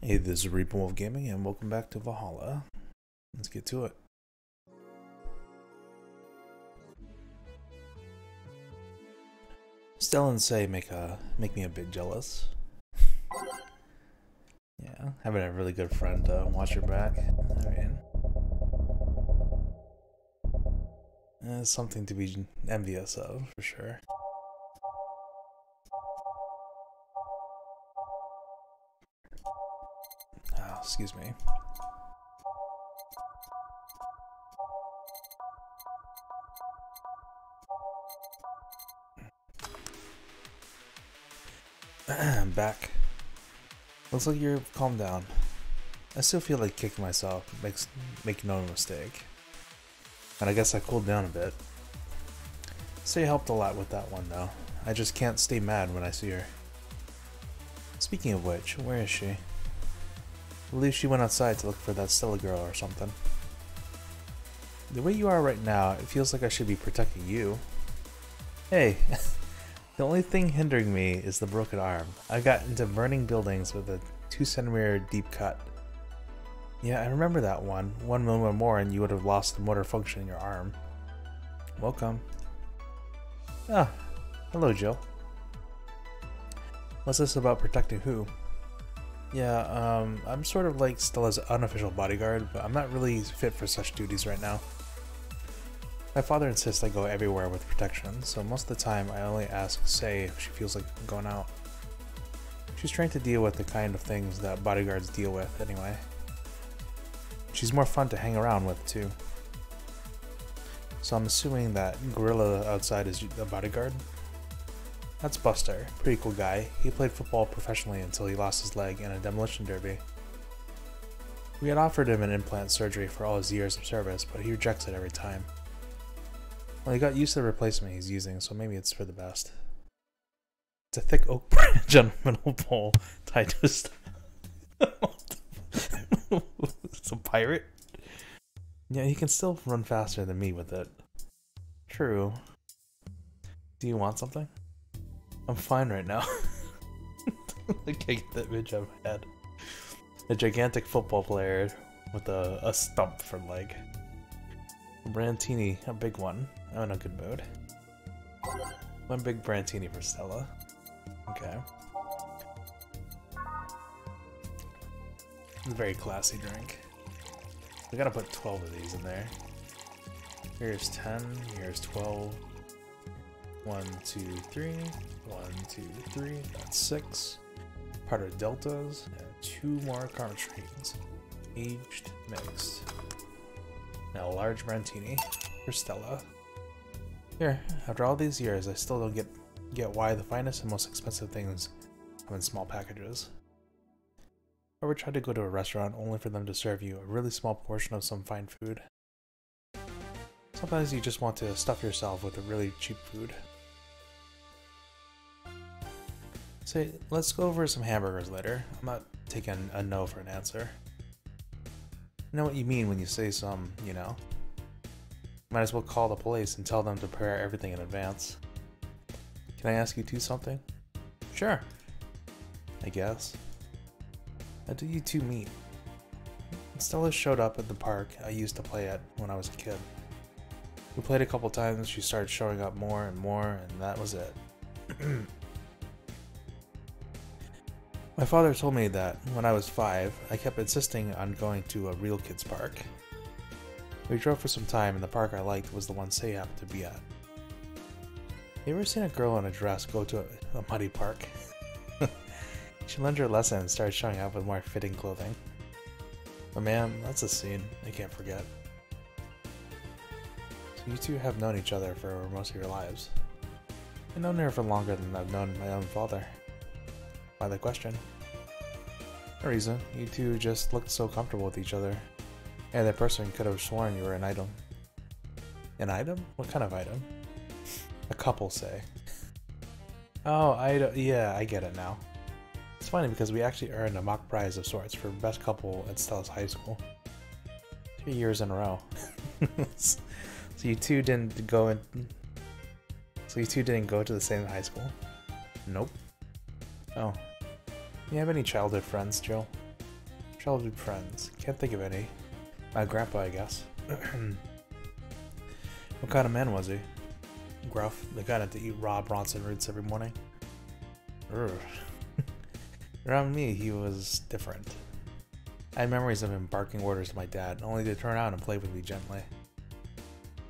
Hey, this is ReapenWolf-VA-Gaming and welcome back to Valhalla. Let's get to it. Stella and Say make me a bit jealous. Yeah, having a really good friend to watch your back. I mean, it's something to be envious of, for sure. Oh, excuse me. I'm back. Looks like you're calmed down. I still feel like kicking myself, make no mistake. And I guess I cooled down a bit. Say helped a lot with that one though. I just can't stay mad when I see her. Speaking of which, where is she? I believe she went outside to look for that Stella girl or something. The way you are right now, it feels like I should be protecting you. Hey, the only thing hindering me is the broken arm. I got into burning buildings with a 2 cm deep cut. Yeah, I remember that one. 1 moment more and you would have lost the motor function in your arm. Welcome. Ah, hello Jill. What's this about protecting who? Yeah, I'm sort of like Stella's unofficial bodyguard, but I'm not really fit for such duties right now. My father insists I go everywhere with protection, so most of the time I only ask Say if she feels like going out. She's trying to deal with the kind of things that bodyguards deal with anyway. She's more fun to hang around with too. So I'm assuming that gorilla outside is a bodyguard? That's Buster, pretty cool guy. He played football professionally until he lost his leg in a demolition derby. We had offered him an implant surgery for all his years of service, but he rejects it every time. Well, he got used to the replacement he's using, so maybe it's for the best. It's a thick oak branch on a metal pole tied to a It's a pirate? Yeah, he can still run faster than me with it. True. Do you want something? I'm fine right now. I can't get that image out of my head. A gigantic football player with a stump for leg. A Brantini, a big one. I'm in a good mood. One big Brantini for Stella. Okay. It's a very classy drink. We gotta put 12 of these in there. Here's 10, here's 12. 1, 2, 3. 1, 2, 3. That's 6. Part of deltas. And 2 more cartridges. Aged, mixed. Now a large Brantini for Stella. Here, after all these years, I still don't get why the finest and most expensive things come in small packages. Ever tried to go to a restaurant only for them to serve you a really small portion of some fine food? Sometimes you just want to stuff yourself with a really cheap food. Say, let's go over some hamburgers later. I'm not taking a no for an answer. I know what you mean when you say some, you know. Might as well call the police and tell them to prepare everything in advance. Can I ask you two something? Sure. I guess. How did you two meet? Stella showed up at the park I used to play at when I was a kid. We played a couple times, she started showing up more, and that was it. My father told me that when I was 5, I kept insisting on going to a real kids park. We drove for some time and the park I liked was the one Say happened to be at. You ever seen a girl in a dress go to a muddy park? She learned her lesson and started showing up with more fitting clothing. But man, that's a scene I can't forget. So you two have known each other for most of your lives. I've known her for longer than I've known my own father. Why the question? No reason. You two just looked so comfortable with each other. And that person could have sworn you were an item. An item? What kind of item? A couple, say. Oh, item. Yeah, I get it now. It's funny because we actually earned a mock prize of sorts for best couple at Stella's high school. 3 years in a row. So you two didn't go in. So you two didn't go to the same high school? Nope. Oh. You have any childhood friends, Jill? Childhood friends. Can't think of any. My grandpa, I guess. What kind of man was he? Gruff. The kind to eat raw Bronson roots every morning. Around me, he was different. I had memories of him barking orders to my dad, only to turn around and play with me gently.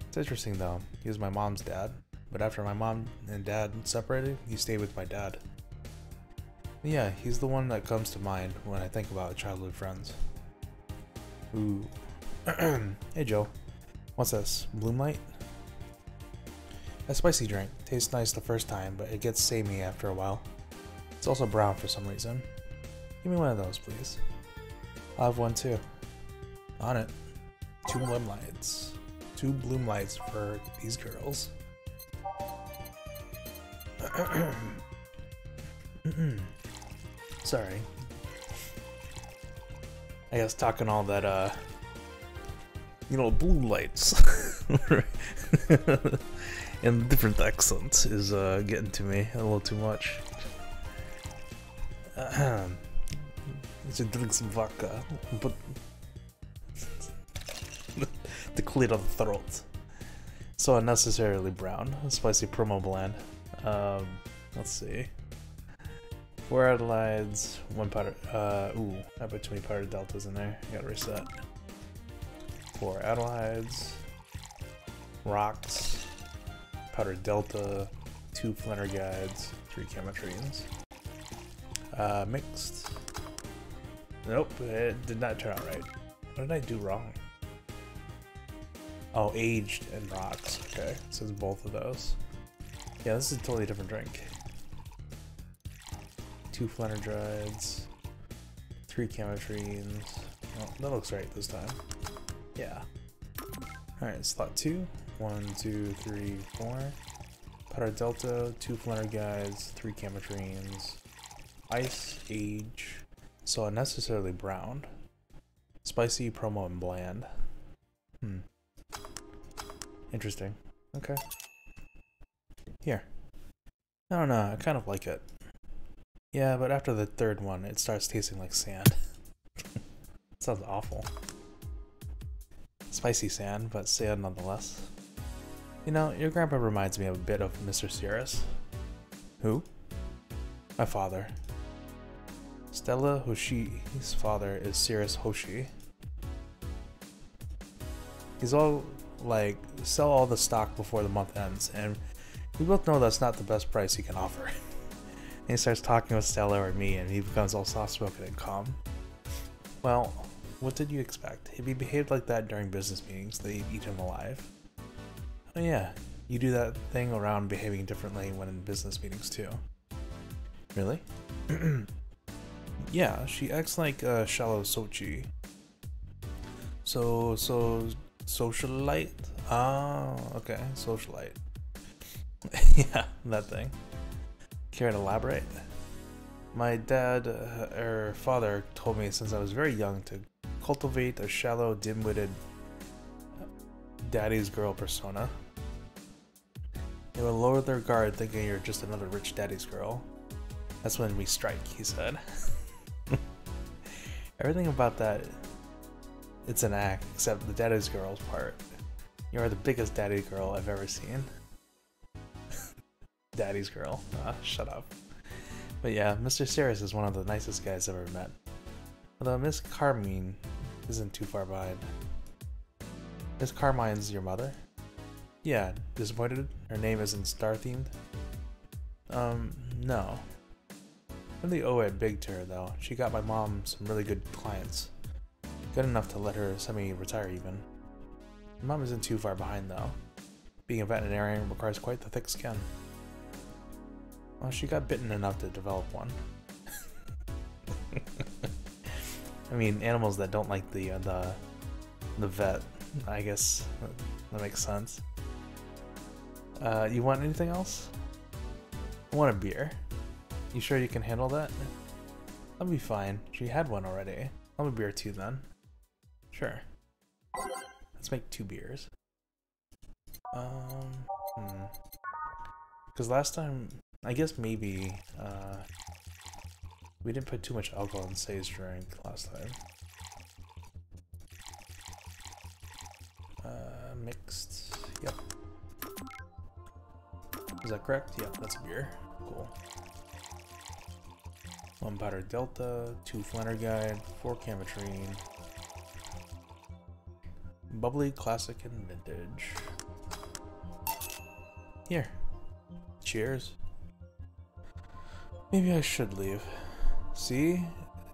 It's interesting though, he was my mom's dad, but after my mom and dad separated, he stayed with my dad. But yeah, he's the one that comes to mind when I think about childhood friends. Ooh. Hey Joe, what's this? Bloom Light? A spicy drink. Tastes nice the first time, but it gets samey after a while. It's also brown for some reason. Give me one of those, please. I'll have one too. On it. 2 bloom lights. 2 bloom lights for these girls. Sorry. I guess talking all that, you know, bloom lights. And different accents is getting to me a little too much. I should drink some vodka, but to clear the throat. So unnecessarily brown. Spicy promo blend. Let's see. 4 Adelaides, 1 powder. Ooh, I put too many powder deltas in there. I gotta reset. 4 Adelaides, rocks, powder delta, 2 flinter guides, 3 chemitrines. Mixed. Nope, it did not turn out right. What did I do wrong? Oh, aged and rocks. Okay, it says both of those. Yeah, this is a totally different drink. 2 flinter drieds, 3 chemitrines. Oh, that looks right this time. Yeah. Alright, slot 2. 1, 2, 3, 4. Powder delta, 2 flinter guides, 3 chemitrines. Ice, age, so unnecessarily brown. Spicy, promo, and bland. Interesting. Okay. Here. I don't know, I kind of like it. Yeah, but after the 3rd one, it starts tasting like sand. Sounds awful. Spicy sand, but sand nonetheless. You know, your grandpa reminds me a bit of Mr. Sierras. Who? My father. Stella Hoshi's father is Sirius Hoshi. He's all like, sell all the stock before the month ends, and we both know that's not the best price he can offer. And he starts talking with Stella or me, and he becomes all soft-spoken and calm. Well, what did you expect? If he behaved like that during business meetings, they'd eat him alive. Oh yeah, you do that thing around behaving differently when in business meetings too. Really? Yeah, she acts like a shallow Sochi. Socialite? Ah, okay, socialite. Yeah, that thing. Care to elaborate? My dad, or father, told me since I was very young to cultivate a shallow, dim-witted daddy's girl persona. They will lower their guard thinking you're just another rich daddy's girl. That's when we strike, he said. Everything about that, it's an act, except the daddy's girl's part. You are the biggest daddy girl I've ever seen. Daddy's girl. Shut up. But yeah, Mr. Sirius is one of the nicest guys I've ever met. Although Miss Carmine isn't too far behind. Miss Carmine's your mother? Yeah, disappointed her name isn't star-themed? No. I really owe it big to her though. She got my mom some really good clients. Good enough to let her semi-retire even. My mom isn't too far behind though. Being a veterinarian requires quite the thick skin. Well, she got bitten enough to develop one. I mean, animals that don't like the vet, I guess that makes sense. You want anything else? I want a beer. You sure you can handle that? That'll be fine. She had one already. I'll have a beer too then. Sure. Let's make 2 beers. Because last time, I guess maybe, we didn't put too much alcohol in Say's drink last time. Mixed. Yep. Is that correct? Yep, that's beer. Cool. 1 powder delta, 2 flanner guide, 4 camatrine. Bubbly, classic, and vintage. Here. Cheers. Maybe I should leave. See?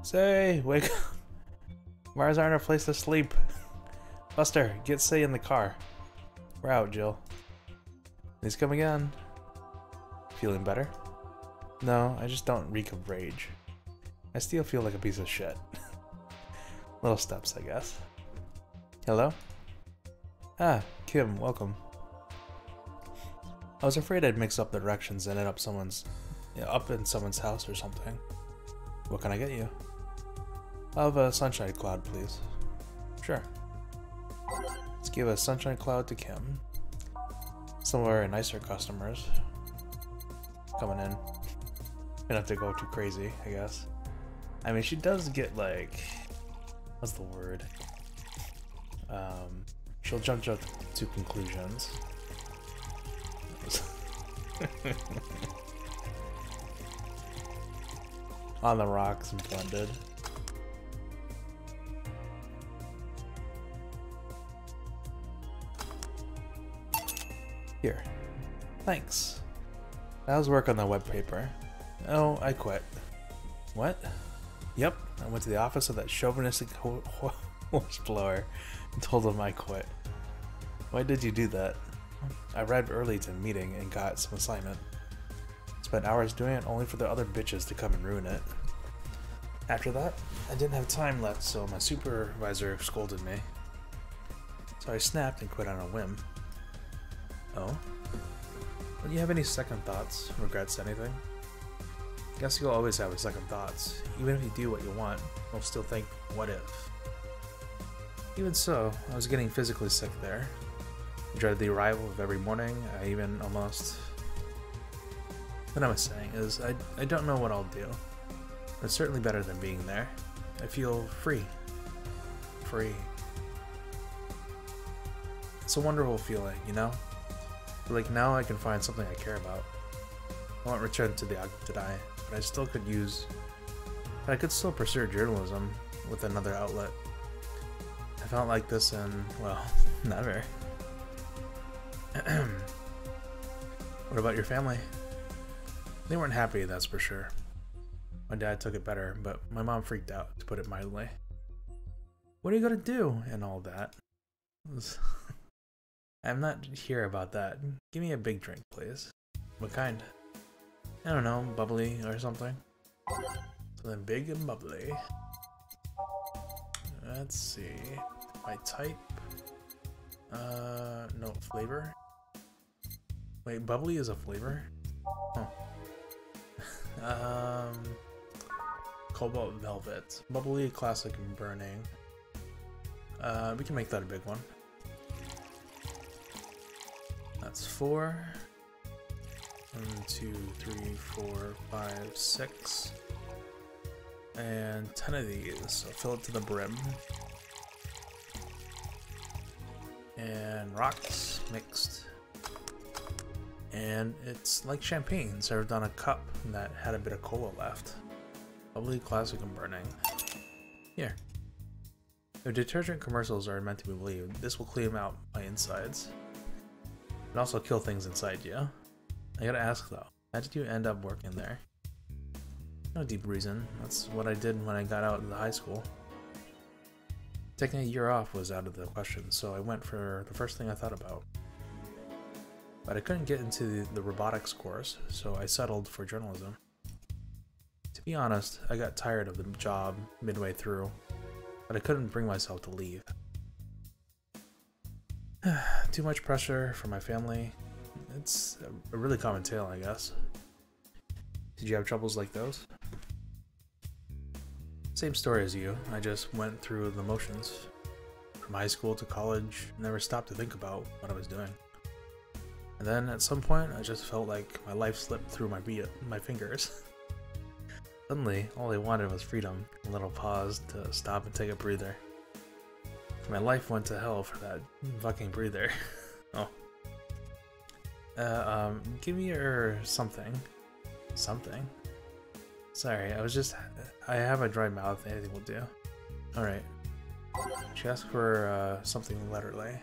Say, wake up. Mars aren't a place to sleep. Buster, get Say in the car. We're out, Jill. Please come again. Feeling better? No, I just don't reek of rage. I still feel like a piece of shit. Little steps, I guess. Hello? Ah, Kim, welcome. I was afraid I'd mix up the directions and end up up in someone's house or something. What can I get you? I'll have a sunshine cloud, please. Sure. Let's give a sunshine cloud to Kim. Some of our nicer customers coming in. Gonna have to go too crazy, I guess. I mean, she does get like, what's the word? She'll jump to conclusions. On the rocks and blended. Here. Thanks. How's work on the web paper? Oh, I quit. What? Yep, I went to the office of that chauvinistic horse-blower and told him I quit. Why did you do that? I arrived early to a meeting and got some assignment. Spent hours doing it only for the other bitches to come and ruin it. After that, I didn't have time left, so my supervisor scolded me. So I snapped and quit on a whim. Oh? Do you have any second thoughts? Regrets, anything? Guess you'll always have second thoughts. Even if you do what you want, you'll still think, what if? Even so, I was getting physically sick there. I dreaded the arrival of every morning. I even almost... What I was saying is, I don't know what I'll do. It's certainly better than being there. I feel free. Free. It's a wonderful feeling, you know? Like now I can find something I care about. I won't return to the Augmented Eye, but I could still pursue journalism with another outlet. I felt like this in, well, never. What about your family? They weren't happy, that's for sure. My dad took it better, but my mom freaked out, to put it mildly. What are you gonna do? And all that. I'm not here about that. Give me a big drink, please. What kind? I don't know, bubbly or something. Something big and bubbly. Let's see. My type. No flavor. Wait, bubbly is a flavor? Oh. Cobalt velvet. Bubbly, classic, and burning. We can make that a big one. That's 4. 1, 2, 3, 4, 5, 6. And 10 of these. So fill it to the brim. And rocks mixed. And it's like champagne served on a cup that had a bit of cola left. Bubbly, classic, and burning. Here. If detergent commercials are meant to be believed, this will clean out my insides. And also kill things inside you. I gotta ask though, how did you end up working there? No deep reason. That's what I did when I got out of the high school. Taking a year off was out of the question, so I went for the first thing I thought about. But I couldn't get into the robotics course, so I settled for journalism. To be honest, I got tired of the job midway through, but I couldn't bring myself to leave. Too much pressure for my family. It's a really common tale, I guess. Did you have troubles like those? Same story as you. I just went through the motions. From high school to college, never stopped to think about what I was doing. And then at some point, I just felt like my life slipped through my fingers. Suddenly, all I wanted was freedom. A little pause to stop and take a breather. My life went to hell for that fucking breather. Oh. Give me your something. Something? Sorry, I have a dry mouth, anything will do. Alright. She asked for, something letterly.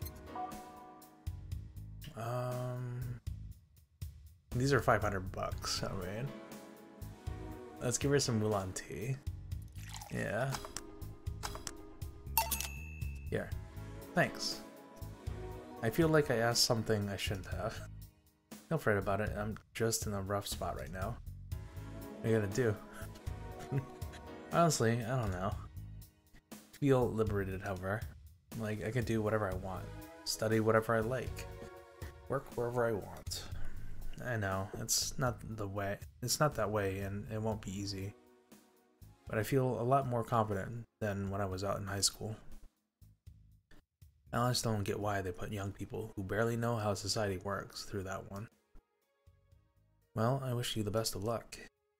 These are $500, alright. Let's give her some Mulan tea. Yeah. Here. Thanks. I feel like I asked something I shouldn't have. Don't fret about it, I'm just in a rough spot right now. What are you gonna do? Honestly, I don't know. Feel liberated, however. Like, I can do whatever I want. Study whatever I like. Work wherever I want. I know, it's not that way, and it won't be easy. But I feel a lot more confident than when I was out in high school. I just don't get why they put young people who barely know how society works through that one. Well, I wish you the best of luck.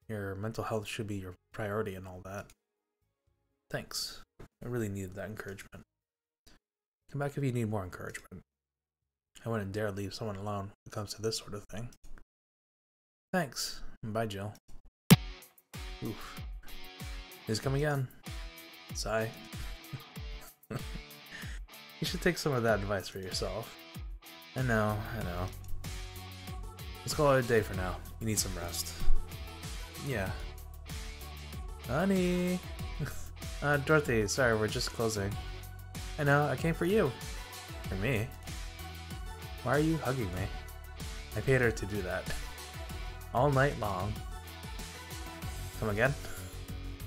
Your mental health should be your priority and all that. Thanks. I really needed that encouragement. Come back if you need more encouragement. I wouldn't dare leave someone alone when it comes to this sort of thing. Thanks. Bye, Jill. Oof. He's come again. Sigh. You should take some of that advice for yourself. I know. Let's call it a day for now. You need some rest. Yeah. Honey! Dorothy, sorry, we're just closing. I know, I came for you. For me? Why are you hugging me? I paid her to do that. All night long. Come again?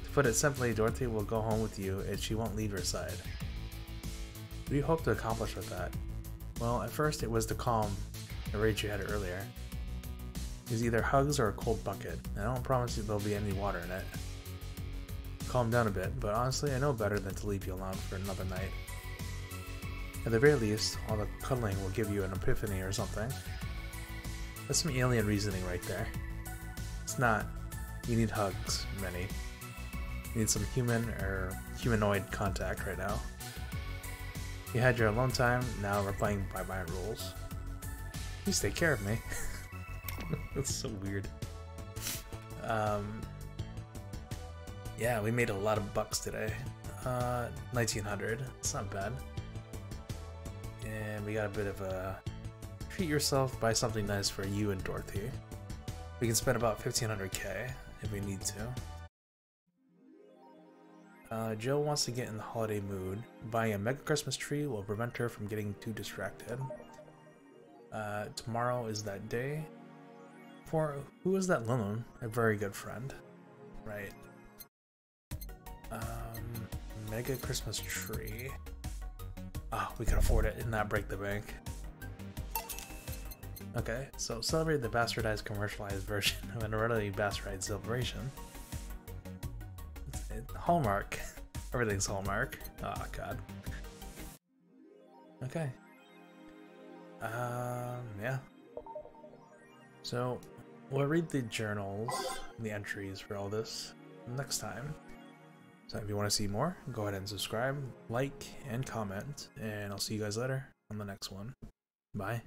To put it simply, Dorothy will go home with you and she won't leave your side. What do you hope to accomplish with that? Well, at first it was to calm the rage you had earlier. It was either hugs or a cold bucket, and I don't promise you there'll be any water in it. Calm down a bit, but honestly I know better than to leave you alone for another night. At the very least, all the cuddling will give you an epiphany or something. That's some alien reasoning right there. It's not, you need hugs, Minnie. You need some human or humanoid contact right now. You had your alone time, now we're playing by my rules. Please take care of me. That's so weird. Yeah, we made a lot of bucks today. 1900, it's not bad. And we got a bit of a treat yourself, buy something nice for you and Dorothy. We can spend about 1500k if we need to. Jill wants to get in the holiday mood. Buying a mega Christmas tree will prevent her from getting too distracted. Tomorrow is that day. Who is that Lillian? A very good friend. Right. Mega Christmas tree. Ah, we can afford it and not break the bank. Okay, so celebrate the bastardized commercialized version of an already bastardized celebration. Hallmark. Everything's Hallmark. Oh god. Okay. Yeah. So, we'll read the journals, the entries for all this next time. So if you want to see more, go ahead and subscribe, like, and comment, and I'll see you guys later on the next one. Bye.